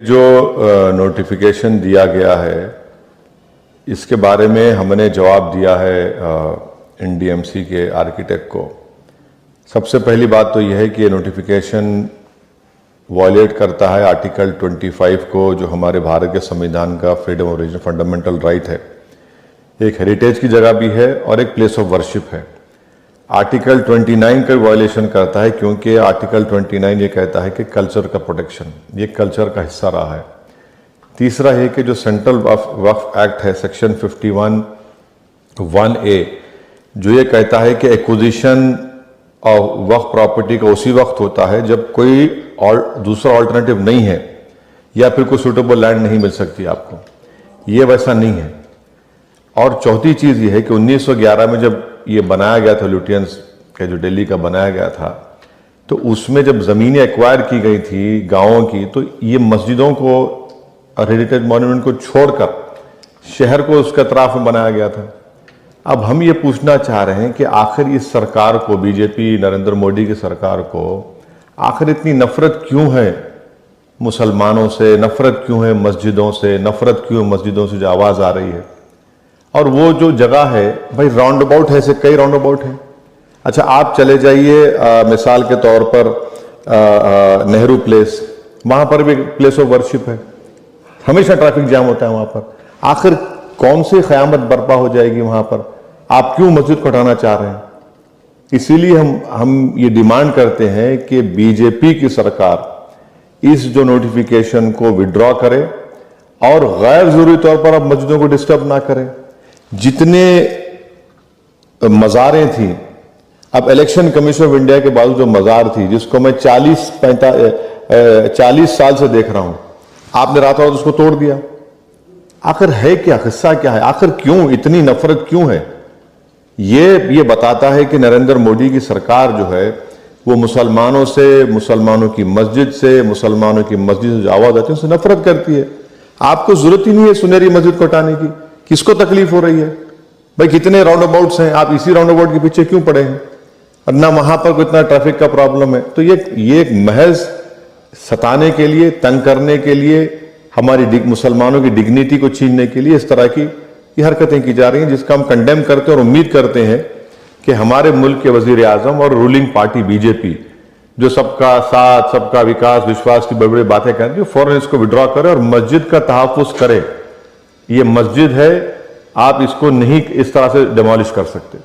जो नोटिफिकेशन दिया गया है इसके बारे में हमने जवाब दिया है एनडीएमसी के आर्किटेक्ट को। सबसे पहली बात तो यह है कि ये नोटिफिकेशन वायलेट करता है आर्टिकल 25 को, जो हमारे भारत के संविधान का freedom of religion fundamental right है। एक हेरिटेज की जगह भी है और एक प्लेस ऑफ वर्शिप है। आर्टिकल 29 का वायलेशन करता है, क्योंकि आर्टिकल 29 ये कहता है कि कल्चर का प्रोटेक्शन, ये कल्चर का हिस्सा रहा है। तीसरा है कि जो सेंट्रल वक्फ एक्ट है सेक्शन 51(1)(a), जो ये कहता है कि एक्विजिशन ऑफ वक्फ प्रॉपर्टी का उसी वक्त होता है जब कोई दूसरा ऑल्टरनेटिव नहीं है या फिर कोई सूटेबल लैंड नहीं मिल सकती आपको। ये वैसा नहीं है। और चौथी चीज़ ये है कि 1911 में जब ये बनाया गया था, लुटियंस का जो दिल्ली का बनाया गया था, तो उसमें जब ज़मीनें एक्वायर की गई थी गाँवों की, तो ये मस्जिदों को, हेरिटेज मॉन्यूमेंट को छोड़कर शहर को उसके अतराफ में बनाया गया था। अब हम ये पूछना चाह रहे हैं कि आखिर इस सरकार को, बीजेपी नरेंद्र मोदी की सरकार को, आखिर इतनी नफरत क्यों है मुसलमानों से, नफरत क्यों है मस्जिदों से, नफरत क्यों है मस्जिदों से जो आवाज़ आ रही है। और वो जो जगह है भाई, राउंड अबाउट है, ऐसे कई राउंड अबाउट हैं। अच्छा, आप चले जाइए मिसाल के तौर पर नेहरू प्लेस, वहाँ पर भी प्लेस ऑफ वर्शिप है, हमेशा ट्रैफिक जाम होता है वहाँ पर। आखिर कौन सी क़यामत बर्पा हो जाएगी वहाँ पर? आप क्यों मस्जिद को हटाना चाह रहे हैं? इसीलिए हम ये डिमांड करते हैं कि बीजेपी की सरकार इस जो नोटिफिकेशन को विड्रॉ करे और गैर जरूरी तौर पर अब मस्जिदों को डिस्टर्ब ना करें। जितने मज़ारें थी, अब इलेक्शन कमीशन ऑफ इंडिया के बाद जो मज़ार थी, जिसको मैं 40 साल से देख रहा हूं, आपने रातों रात उसको तोड़ दिया। आखिर है क्या, हिस्सा क्या है? आखिर क्यों इतनी नफरत क्यों है? ये बताता है कि नरेंद्र मोदी की सरकार जो है वो मुसलमानों से, मुसलमानों की मस्जिद से, मुसलमानों की मस्जिद से जो आवाज आती है उससे नफरत करती है। आपको जरूरत ही नहीं है सुनहरी मस्जिद को हटाने की। किसको तकलीफ हो रही है भाई? कितने राउंड अबाउट्स हैं, आप इसी राउंड अबाउट के पीछे क्यों पड़े हैं? और ना वहां पर कोई इतना ट्रैफिक का प्रॉब्लम है। तो ये एक महज सताने के लिए, तंग करने के लिए, हमारी मुसलमानों की डिग्निटी को छीनने के लिए इस तरह की ये हरकतें की जा रही हैं, जिसका हम कंडेम करते हैं और उम्मीद करते हैं कि हमारे मुल्क के वजीर आजम और रूलिंग पार्टी बीजेपी, जो सबका साथ, सबका विकास, विश्वास की बड़ी बड़ी बातें करती है, फौरन इसको विड्रॉ करे और मस्जिद का तहफ़्फ़ुज़ करे। ये मस्जिद है, आप इसको नहीं इस तरह से डिमोलिश कर सकते।